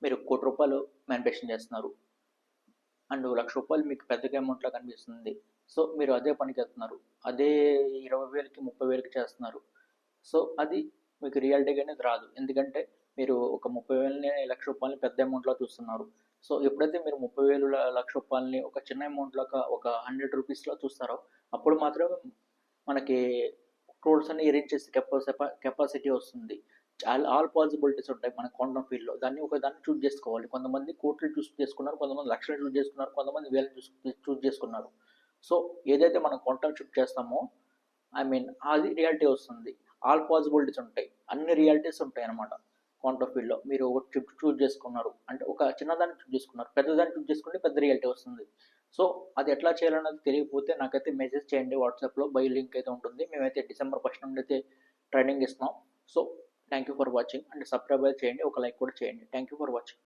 మీరు రూ. 1,00,00,000 మ్యానిఫెస్టేషన్ చేస్తున్నారు. అండ్ రూ. 1,00,000 మీకు పెద్దగా అమౌంట్‌లా కనిపిస్తుంది. సో, మీరు అదే పనికెళ్తున్నారు. అదే 20,000కి, 30,000కి చేస్తున్నారు. సో, అది మీకు రియాలిటీగా అనేది రాదు. ఎందుకంటే మీరు ఒక 30,000ని, రూ. 1,00,000 పెద్ద అమౌంట్‌లా చూస్తున్నారు. సో, ఎప్పుడైతే మీరు 30,000, రూ. 1,00,000 ఒక చిన్న అమౌంట్‌లాగా ఒక రూ. 100 చూస్తారో, అప్పుడు మాత్రమే మనకి క్రోర్స్ అన్ని ఎర్న్ చేసే కెపాసిటీ వస్తుంది. ఆల్ పాసిబిలిటీస్ ఉంటాయి మన క్వాంటమ్ ఫీల్డ్‌లో. దాన్ని చూజ్ చేసుకోవాలి. కొంతమంది కోట్లు చూజ్ చేసుకున్నారు. కొంతమంది లక్షలు చూజ్ చేసుకున్నారు. కొంతమంది వేలు చూజ్ చేసుకున్నారు. సో, ఏదైతే మనం క్వాంటమ్ షిఫ్ట్ చేస్తామో అది రియాలిటీ వస్తుంది. ఆల్ పాసిబిలిటీస్ ఉంటాయి. అన్ని రియాలిటీస్ ఉంటాయన్నమాట క్వాంటమ్ ఫీల్డ్‌లో. మీరు ఒక షిఫ్ట్ చూజ్ చేసుకున్నారు. అంటే ఒక చిన్నదాన్ని చూజ్ చేసుకున్నారు. పెద్దదాన్ని చూజ్ చేసుకుంటే పెద్ద రియాలిటీ వస్తుంది. సో, అది ఎట్లా చేయాలన్నది తెలియకపోతే నాకైతే మెసేజ్ చేయండి వాట్సాప్‌లో. బై లింక్ అయితే ఉంటుంది. మేమైతే డిసెంబర్ 1 నుండి అయితే ట్రైనింగ్ ఇస్తున్నాం. So, thank you for watching and subscribe చేయండి. ఒక లైక్ కూడా చేయండి. Thank you for watching.